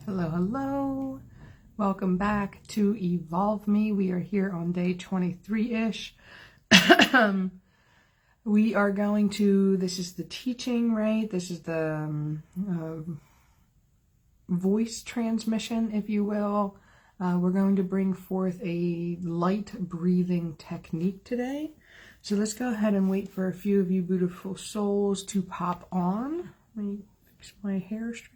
Hello, hello. Welcome back to Evolve Me. We are here on day 23-ish. We are going to, this is the teaching, right? This is the voice transmission, if you will. We're going to bring forth a light breathing technique today. So let's go ahead and wait for a few of you beautiful souls to pop on. Let me fix my hair strands.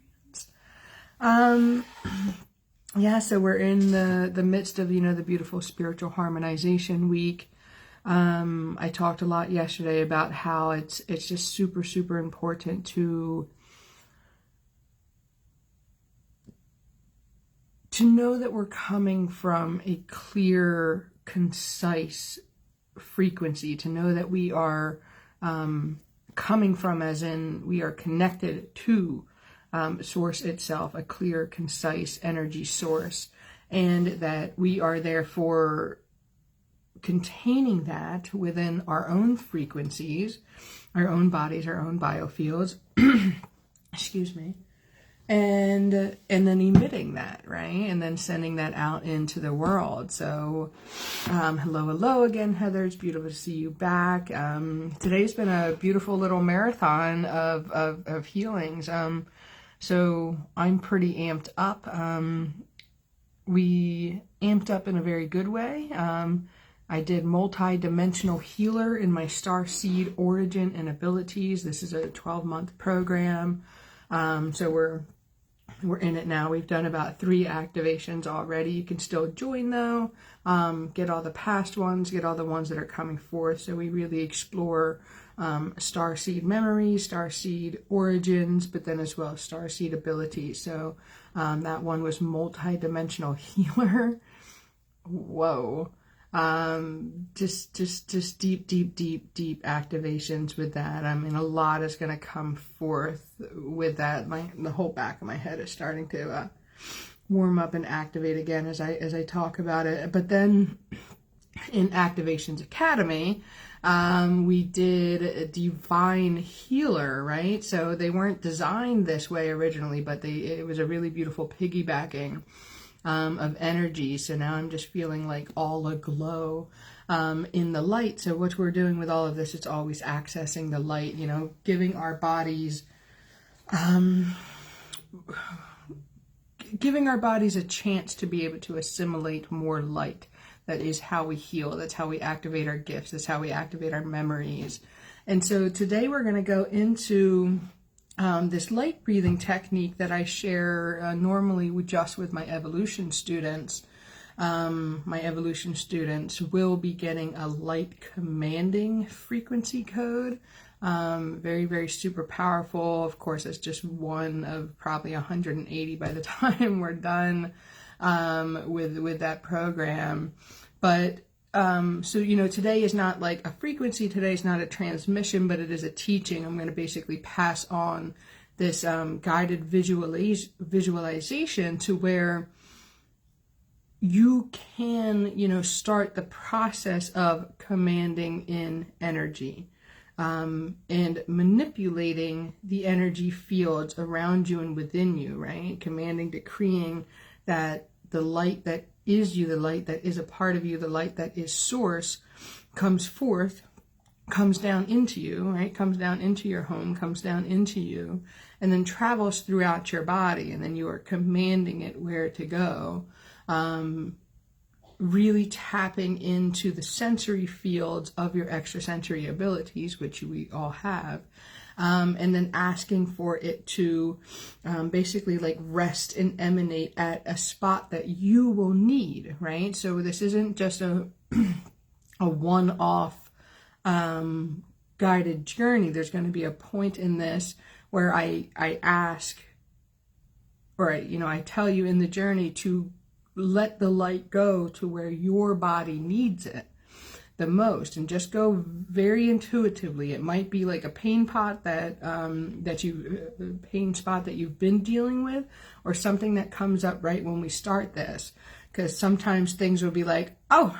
Yeah, so we're in the midst of, the beautiful spiritual harmonization week. I talked a lot yesterday about how it's just super, super important to know that we're coming from a clear, concise frequency, to know that we are coming from, as in we are connected to source itself, a clear, concise energy source, and that we are therefore containing that within our own frequencies, our own bodies, our own biofields, excuse me, and then emitting that, right? And then sending that out into the world. So hello again, Heather. It's beautiful to see you back. Today's been a beautiful little marathon of healings. So I'm pretty amped up. We amped up in a very good way. I did multi-dimensional healer in my Starseed Origin and Abilities. This is a 12-month program. So we're in it now. We've done about 3 activations already. You can still join though. Get all the past ones, get all the ones that are coming forth. So we really explore Starseed memories, Starseed origins, but then as well as Starseed abilities. So that one was multi-dimensional healer. Whoa. Just deep activations with that. I mean, a lot is going to come forth with that. The whole back of my head is starting to warm up and activate again as I talk about it. But then in Activations Academy, we did a divine healer, right? So they weren't designed this way originally, but it was a really beautiful piggybacking of energy. So now I'm just feeling like all aglow in the light. So what we're doing with all of this, it's always accessing the light, giving our bodies a chance to be able to assimilate more light. That is how we heal. That's how we activate our gifts. That's how we activate our memories. And so today we're going to go into this light breathing technique that I share normally just with my evolution students. My evolution students will be getting a light commanding frequency code. Very, very super powerful. Of course, it's just one of probably 180 by the time we're done with that program. But so today is not like a frequency, today is not a transmission, but it is a teaching. I'm going to basically pass on this guided visualization to where you can start the process of commanding in energy and manipulating the energy fields around you and within you, right? Commanding, decreeing that the light that is you, the light that is a part of you, the light that is source, comes forth, comes down into you, right? Comes down into your home, comes down into you, and then travels throughout your body, and then you are commanding it where to go. Really tapping into the sensory fields of your extrasensory abilities, which we all have. And then asking for it to basically like rest and emanate at a spot that you will need, right? So this isn't just a one-off guided journey. There's going to be a point in this where I ask, or I tell you in the journey to let the light go to where your body needs it the most, and just go very intuitively. It might be like a pain spot that you've been dealing with, or something that comes up right when we start this. Because sometimes things will be like, oh,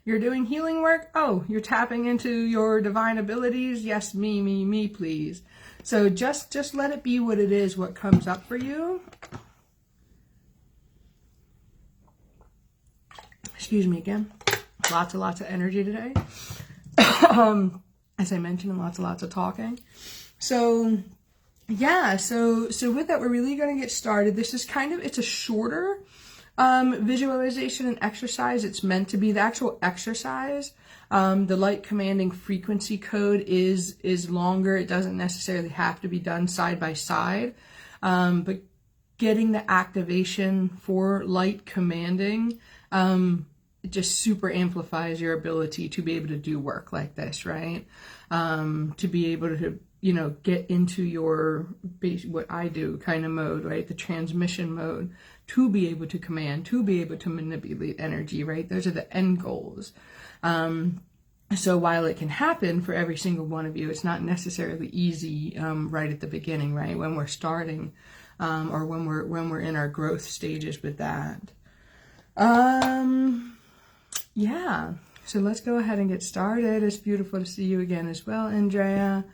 you're doing healing work. Oh, you're tapping into your divine abilities. Yes, me, please. So just let it be what it is, what comes up for you. Excuse me again. Lots of energy today. As I mentioned, and lots of talking. So yeah, so with that, we're really going to get started. This is it's a shorter visualization and exercise. It's meant to be the actual exercise. The light commanding frequency code is longer. It doesn't necessarily have to be done side by side, but getting the activation for light commanding, it just super amplifies your ability to be able to do work like this, right? To be able to, get into your what I do kind of mode, right? The transmission mode, to be able to command, to be able to manipulate energy, right? Those are the end goals. So while it can happen for every single one of you, it's not necessarily easy right at the beginning, right? When we're starting, or when we're in our growth stages with that. Yeah. So let's go ahead and get started. It's beautiful to see you again as well, Andrea.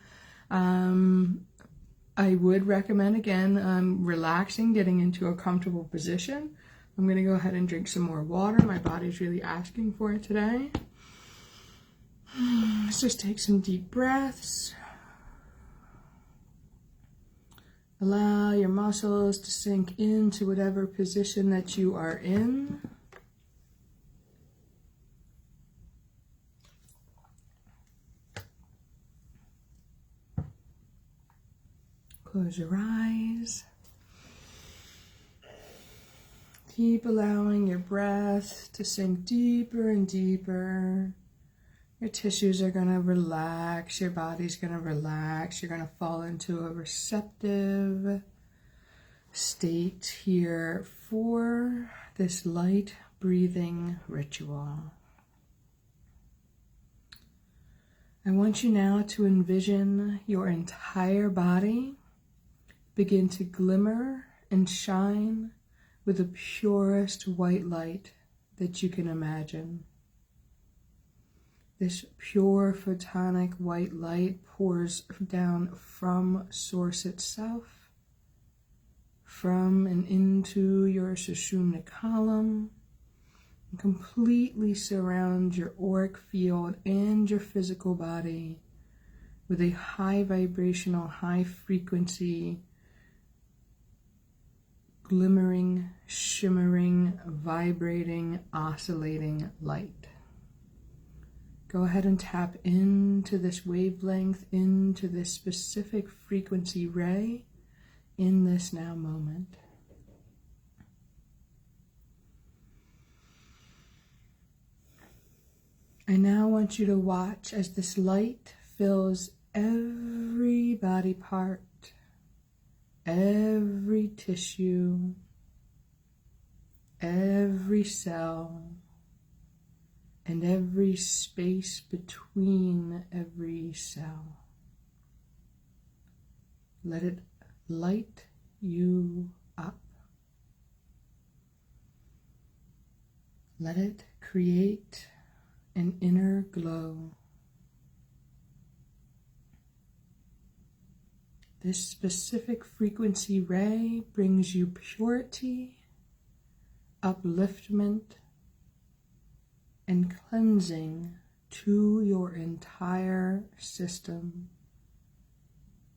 I would recommend, again, relaxing, getting into a comfortable position. I'm going to go ahead and drink some more water. My body's really asking for it today. Let's just take some deep breaths. Allow your muscles to sink into whatever position that you are in. Close your eyes. Keep allowing your breath to sink deeper and deeper. Your tissues are going to relax. Your body's going to relax. You're going to fall into a receptive state here for this light breathing ritual. I want you now to envision your entire body begin to glimmer and shine with the purest white light that you can imagine. This pure photonic white light pours down from Source itself, from and into your Sushumna column, and completely surrounds your auric field and your physical body with a high vibrational, high frequency, glimmering, shimmering, vibrating, oscillating light. Go ahead and tap into this wavelength, into this specific frequency ray in this now moment. I now want you to watch as this light fills every body part, every tissue, every cell, and every space between every cell. Let it light you up. Let it create an inner glow. This specific frequency ray brings you purity, upliftment, and cleansing to your entire system,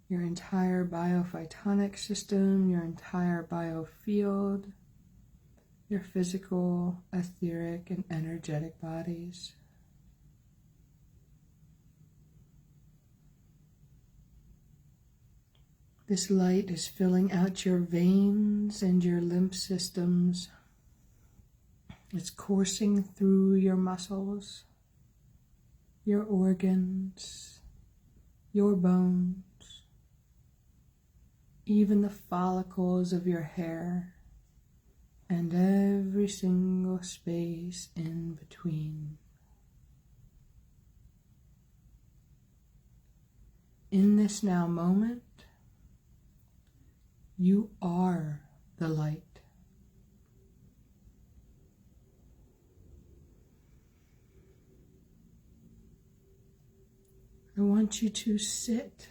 your entire biophytonic system, your entire biofield, your physical, etheric, and energetic bodies. This light is filling out your veins and your lymph systems. It's coursing through your muscles, your organs, your bones, even the follicles of your hair, and every single space in between. In this now moment, you are the light. I want you to sit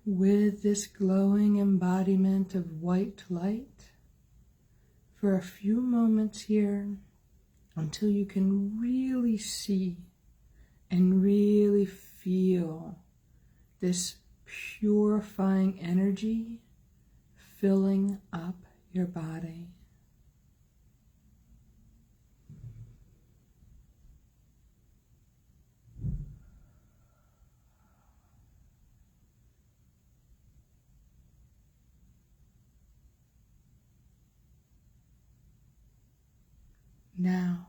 with this glowing embodiment of white light for a few moments here, until you can really see and really feel this purifying energy filling up your body. Now,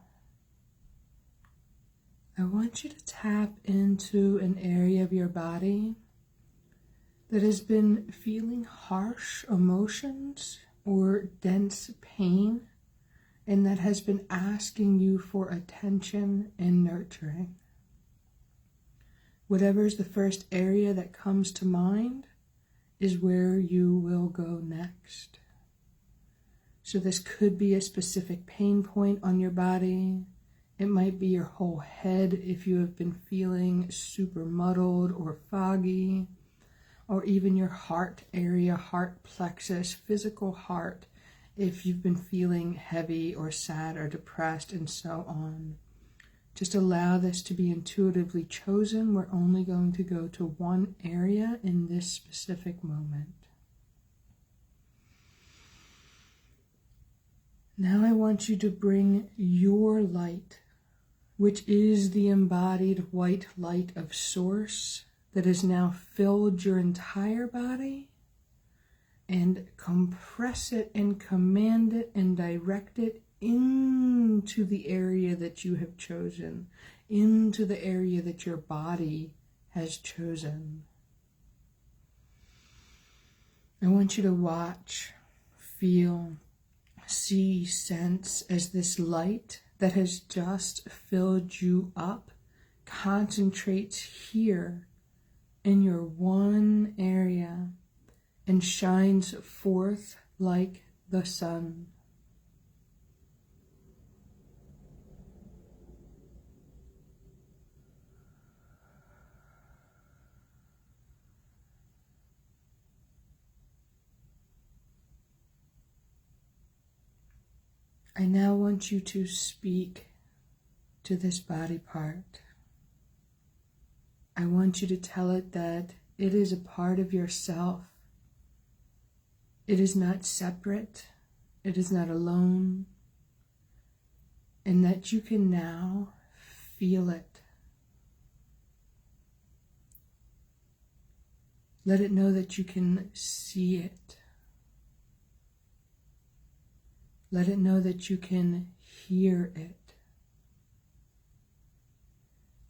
I want you to tap into an area of your body that has been feeling harsh emotions or dense pain, and that has been asking you for attention and nurturing. Whatever is the first area that comes to mind is where you will go next. So this could be a specific pain point on your body. It might be your whole head if you have been feeling super muddled or foggy, or even your heart area, heart plexus, physical heart, if you've been feeling heavy or sad or depressed, and so on. Just allow this to be intuitively chosen. We're only going to go to one area in this specific moment. Now I want you to bring your light, which is the embodied white light of Source that has now filled your entire body, and compress it and command it and direct it into the area that you have chosen, into the area that your body has chosen. I want you to watch, feel, see, sense as this light that has just filled you up concentrates here in your one area and shines forth like the sun. I now want you to speak to this body part. I want you to tell it that it is a part of yourself. It is not separate. It is not alone. And that you can now feel it. Let it know that you can see it. Let it know that you can hear it.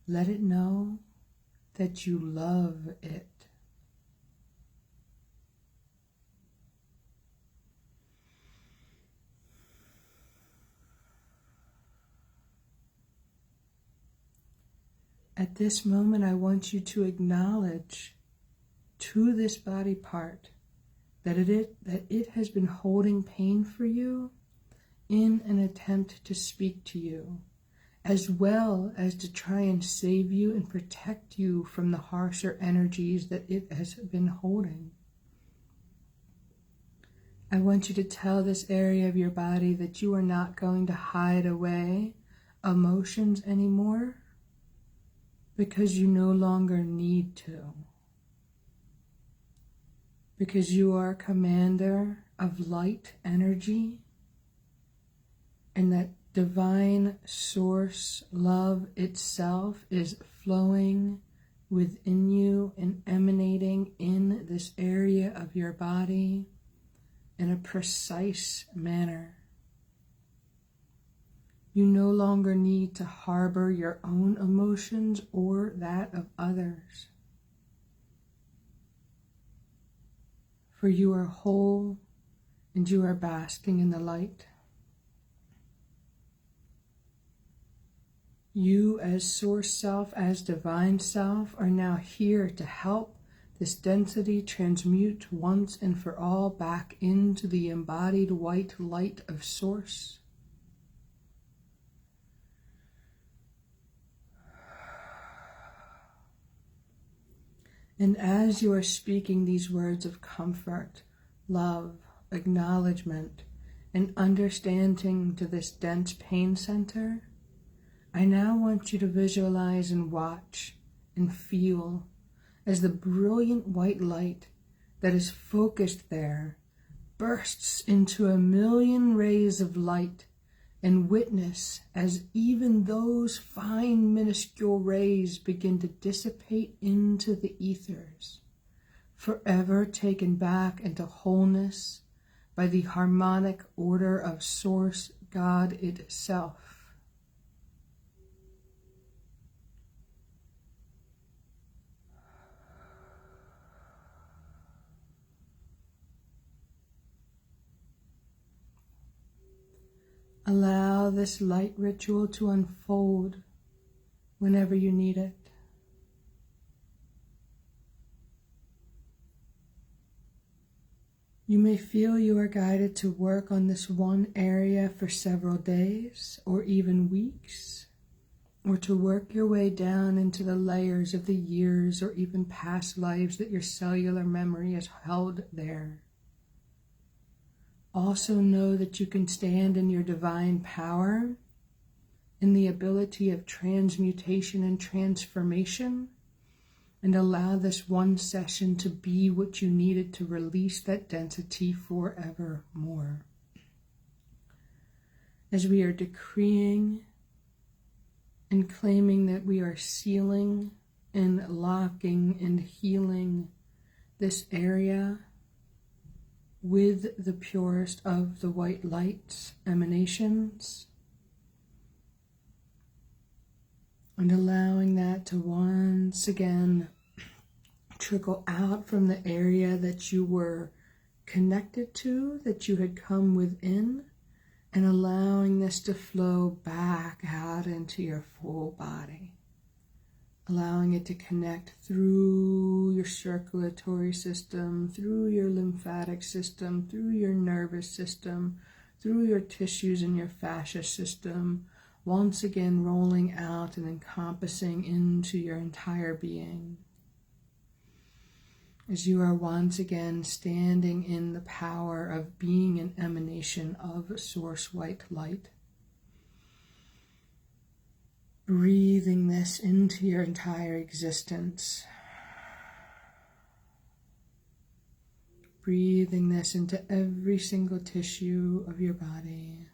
Let it know that you love it. At this moment, I want you to acknowledge to this body part that it has been holding pain for you in an attempt to speak to you, as well as to try and save you and protect you from the harsher energies that it has been holding. I want you to tell this area of your body that you are not going to hide away emotions anymore, because you no longer need to. Because you are a commander of light energy, and that divine source love itself is flowing within you and emanating in this area of your body in a precise manner. You no longer need to harbor your own emotions or that of others. For you are whole and you are basking in the light. You as Source Self, as Divine Self, are now here to help this density transmute once and for all back into the embodied white light of Source. And as you are speaking these words of comfort, love, acknowledgement, and understanding to this dense pain center, I now want you to visualize and watch and feel as the brilliant white light that is focused there bursts into a million rays of light, and witness as even those fine minuscule rays begin to dissipate into the ethers, forever taken back into wholeness by the harmonic order of Source God itself. Allow this light ritual to unfold whenever you need it. You may feel you are guided to work on this one area for several days or even weeks, or to work your way down into the layers of the years or even past lives that your cellular memory has held there. Also know that you can stand in your divine power, in the ability of transmutation and transformation, and allow this one session to be what you needed to release that density forevermore. As we are decreeing and claiming that we are sealing and locking and healing this area with the purest of the white light's emanations, and allowing that to once again trickle out from the area that you were connected to, that you had come within, and allowing this to flow back out into your full body. Allowing it to connect through your circulatory system, through your lymphatic system, through your nervous system, through your tissues and your fascia system, once again rolling out and encompassing into your entire being. As you are once again standing in the power of being an emanation of Source White Light. Breathing this into your entire existence. Breathing this into every single tissue of your body.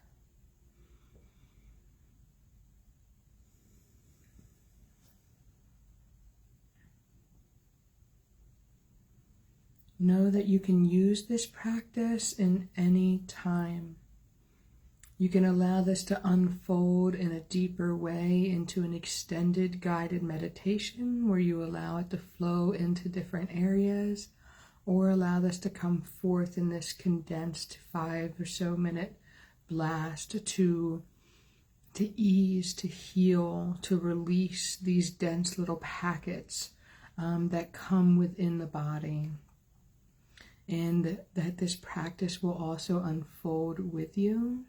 Know that you can use this practice in any time. You can allow this to unfold in a deeper way into an extended guided meditation where you allow it to flow into different areas, or allow this to come forth in this condensed 5 or so minute blast to ease, to heal, to release these dense little packets that come within the body. And that this practice will also unfold with you.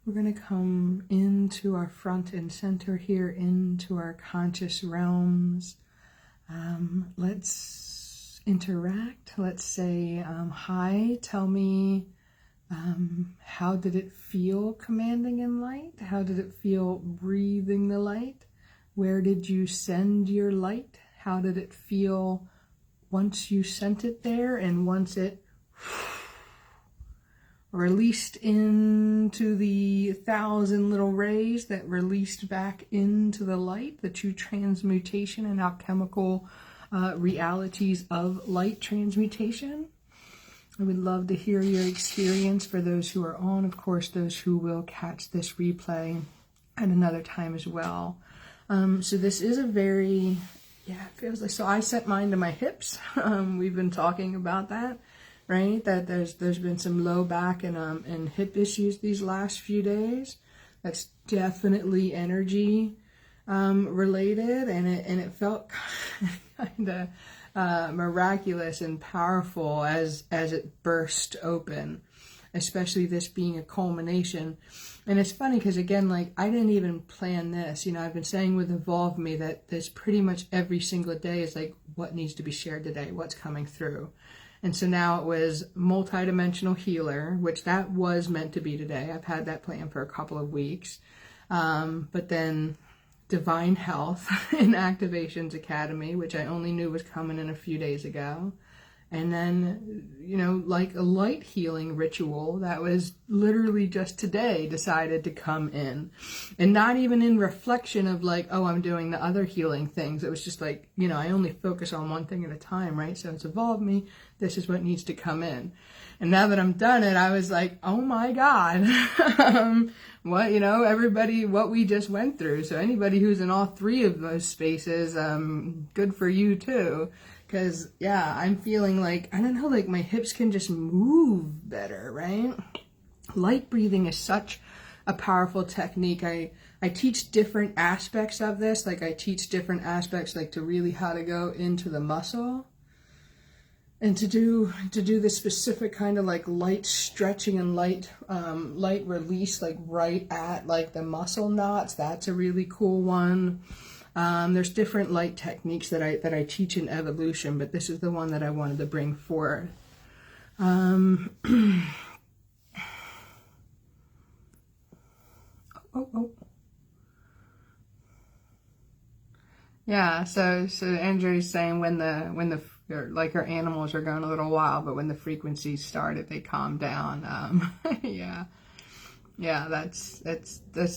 We're going to come into our front and center here, into our conscious realms. Let's interact. Let's say, hi, tell me, how did it feel commanding in light? How did it feel breathing the light? Where did you send your light? How did it feel once you sent it there and once it released into the 1,000 little rays that released back into the light, the true transmutation and alchemical realities of light transmutation? I would love to hear your experience for those who are on, of course, those who will catch this replay at another time as well. So this is a very, it feels like, so I set mine to my hips. We've been talking about that. Right, that there's been some low back and hip issues these last few days. That's definitely energy related, and it felt kind of miraculous and powerful as it burst open, especially this being a culmination. And it's funny because, again, like, I didn't even plan this. You know, I've been saying with Evolve Me that there's pretty much every single day is like, what needs to be shared today, what's coming through. And so now it was multidimensional healer, which that was meant to be today. I've had that planned for a couple of weeks. But then Divine Health in Activations Academy, which I only knew was coming in a few days ago. And then, like a light healing ritual that was literally just today decided to come in. And not even in reflection of like, oh, I'm doing the other healing things. It was just like, I only focus on one thing at a time, right? So it's evolved me. This is what needs to come in. And now that I'm done it, I was like, oh my God, everybody, what we just went through. So anybody who's in all three of those spaces, good for you too. Because, yeah, I'm feeling like, I don't know, like my hips can just move better, right? Light breathing is such a powerful technique. I teach different aspects of this. Like I teach different aspects, like to really how to go into the muscle. And to do this specific kind of like light stretching and light release, like right at like the muscle knots. That's a really cool one. There's different light techniques that I teach in evolution, but this is the one that I wanted to bring forth. Yeah, so Andrew's saying when her animals are going a little wild, but when the frequencies started, they calm down. Yeah, that's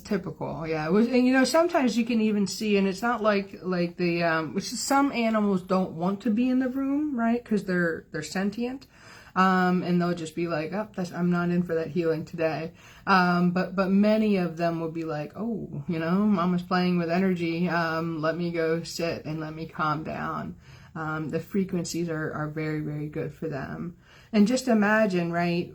typical. Yeah, it was, and sometimes you can even see, and it's not like the which some animals don't want to be in the room, right? Because they're sentient, and they'll just be like, oh, I'm not in for that healing today. But many of them will be like, oh, Mama's playing with energy. Let me go sit and let me calm down. The frequencies are very, very good for them. And just imagine, right?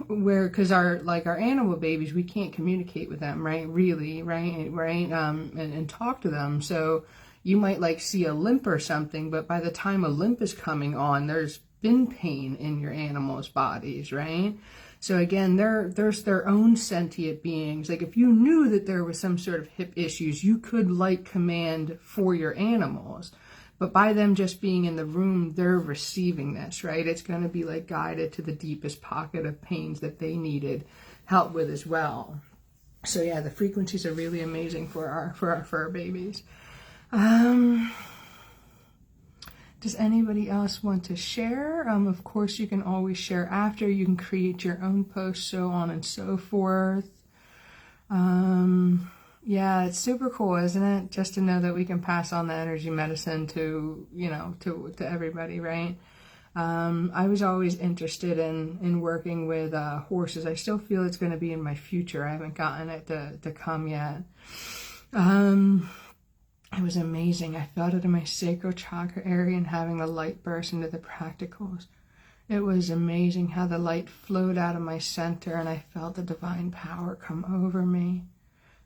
Because our animal babies, we can't communicate with them, right? Really, right? And talk to them. So you might like see a limp or something, but by the time a limp is coming on, there's been pain in your animals' bodies, right? So again, there's their own sentient beings. Like if you knew that there was some sort of hip issues, you could light command for your animals. But by them just being in the room, they're receiving this, right? It's going to be like guided to the deepest pocket of pains that they needed help with as well. So yeah, the frequencies are really amazing for our fur babies. Does anybody else want to share? Of course, you can always share after. You can create your own post, so on and so forth. Yeah, it's super cool, isn't it? Just to know that we can pass on the energy medicine to everybody, right? I was always interested in working with horses. I still feel it's going to be in my future. I haven't gotten it to come yet. It was amazing. I felt it in my sacral chakra area and having the light burst into the practicals. It was amazing how the light flowed out of my center and I felt the divine power come over me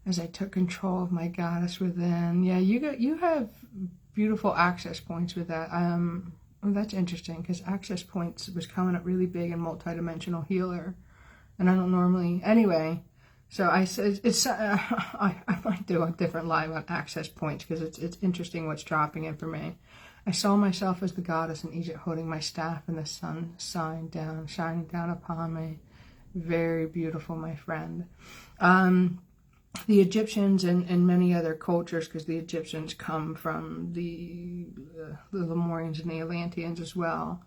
as I took control of my goddess within. Yeah, you have beautiful access points with that. Well, that's interesting because access points was coming up really big in multidimensional healer, and I don't normally. Anyway, so I said it's. I might do a different live on access points because it's interesting what's dropping in for me. I saw myself as the goddess in Egypt holding my staff and the sun shining down upon me. Very beautiful, my friend. The Egyptians and many other cultures, because the Egyptians come from the Lemurians and the Atlanteans as well,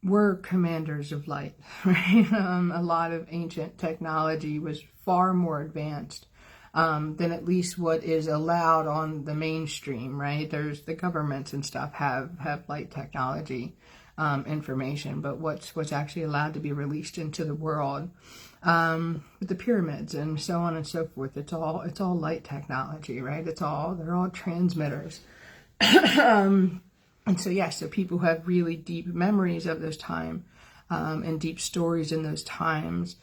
were commanders of light, right? A lot of ancient technology was far more advanced than at least what is allowed on the mainstream, right? There's the governments and stuff have light technology information, but what's actually allowed to be released into the world, with the pyramids and so on and so forth, it's all light technology, right? They're all transmitters. And so so people who have really deep memories of those time, and deep stories in those times.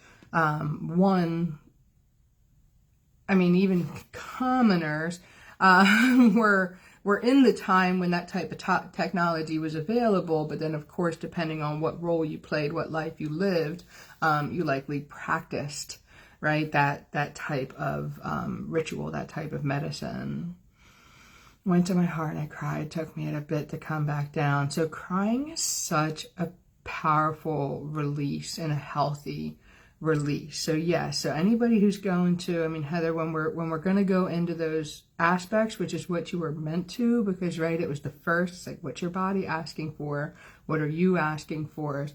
Even commoners were in the time when that type of technology was available, but then of course, depending on what role you played, what life you lived, you likely practiced, right, that type of ritual, that type of medicine. Went to my heart and I cried. It took me a bit to come back down. So crying is such a powerful release in a healthy release. So yes, so anybody who's going to, I mean, Heather, when we're going to go into those aspects, which is what you were meant to, because right, it was the first, it's like, what's your body asking for? What are you asking for?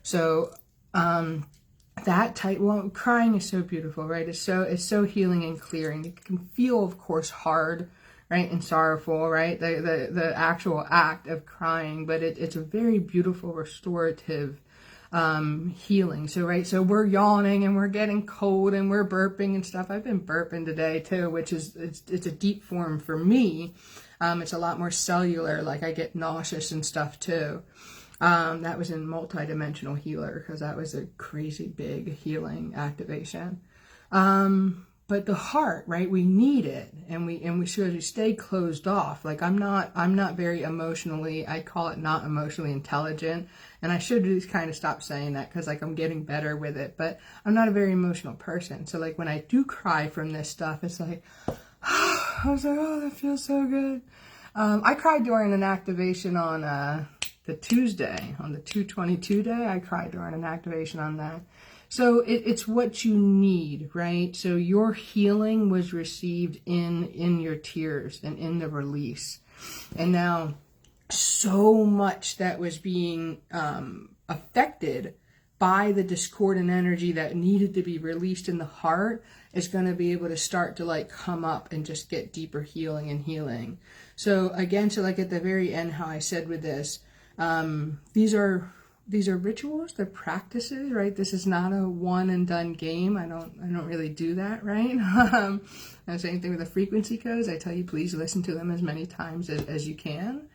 So that type, well, crying is so beautiful, right? It's so healing and clearing. It can feel, of course, hard, right, and sorrowful, right? The actual act of crying, but it's a very beautiful restorative healing. So right, so we're yawning and we're getting cold and we're burping and stuff. I've been burping today too, which is it's a deep form for me. It's a lot more cellular, like I get nauseous and stuff too. That was in multidimensional healer, because that was a crazy big healing activation. But the heart, right, we need it, and we should stay closed off. Like I'm not very emotionally, I call it not emotionally intelligent, and I should just kind of stop saying that, because like I'm getting better with it, but I'm not a very emotional person. So like when I do cry from this stuff, it's like, I was like, oh, that feels so good. I cried during an activation on the Tuesday, on the 2/22 day. I cried during an activation on that. So it's what you need, right? So your healing was received in your tears and in the release. And now so much that was being affected by the discordant energy that needed to be released in the heart is going to be able to start to like come up and just get deeper healing and healing. So again, so like at the very end, how I said with this, these are rituals, they're practices, right? This is not a one and done game. I don't really do that, right? Same thing with the frequency codes. I tell you, please listen to them as many times as you can.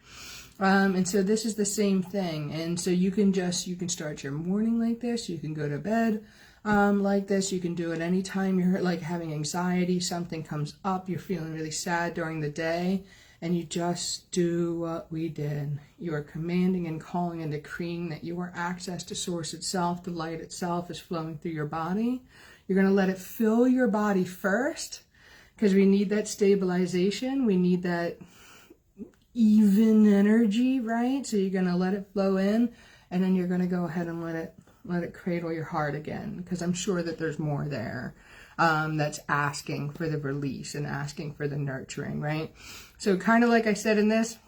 And so this is the same thing. And so you can start your morning like this. You can go to bed like this. You can do it anytime you're like having anxiety, something comes up, you're feeling really sad during the day, and you just do what we did. You are commanding and calling and decreeing that your access to source itself, the light itself, is flowing through your body. You're going to let it fill your body first, because we need that stabilization. We need that even energy, right? So you're going to let it flow in, and then you're going to go ahead and let it cradle your heart again, because I'm sure that there's more there that's asking for the release and asking for the nurturing, right? So kind of like I said in this,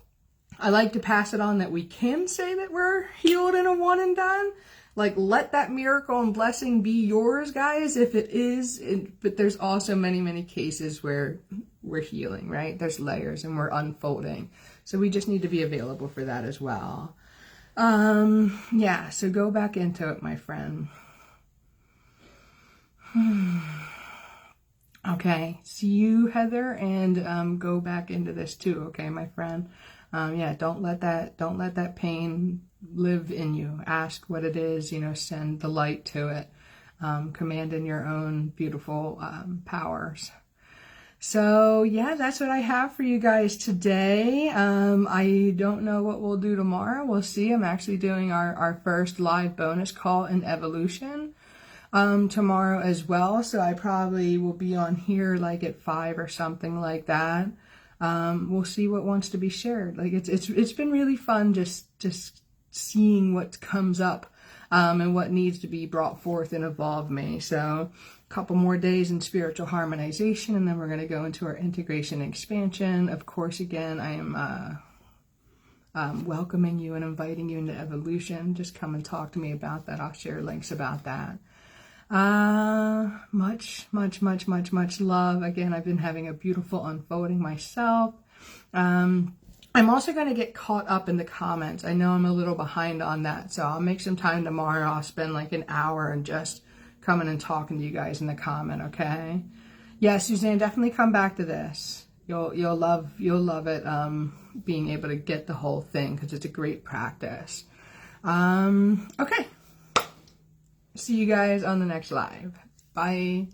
I like to pass it on that we can say that we're healed in a one and done. Like, let that miracle and blessing be yours, guys, if it is. But there's also many, many cases where we're healing, right? There's layers and we're unfolding. So we just need to be available for that as well. Yeah, so go back into it, my friend. Okay, see you, Heather, and go back into this too, okay, my friend? Yeah, don't let that pain live in you. Ask what it is, send the light to it. Command in your own beautiful powers. So yeah, that's what I have for you guys today. I don't know what we'll do tomorrow. We'll see. I'm actually doing our first live bonus call in Evolution tomorrow as well. So I probably will be on here like at 5 or something like that. We'll see what wants to be shared. Like it's been really fun just seeing what comes up and what needs to be brought forth and evolve me. So a couple more days in spiritual harmonization, and then we're going to go into our integration and expansion. Of course, again, I am welcoming you and inviting you into Evolution. Just come and talk to me about that. I'll share links about that. Much love. Again, I've been having a beautiful unfolding myself. I'm also going to get caught up in the comments. I know I'm a little behind on that, so I'll make some time tomorrow. I'll spend like an hour and just coming and talking to you guys in the comment, okay? Yeah, Suzanne, definitely come back to this. You'll love it, being able to get the whole thing, because it's a great practice. Okay. See you guys on the next live. Bye.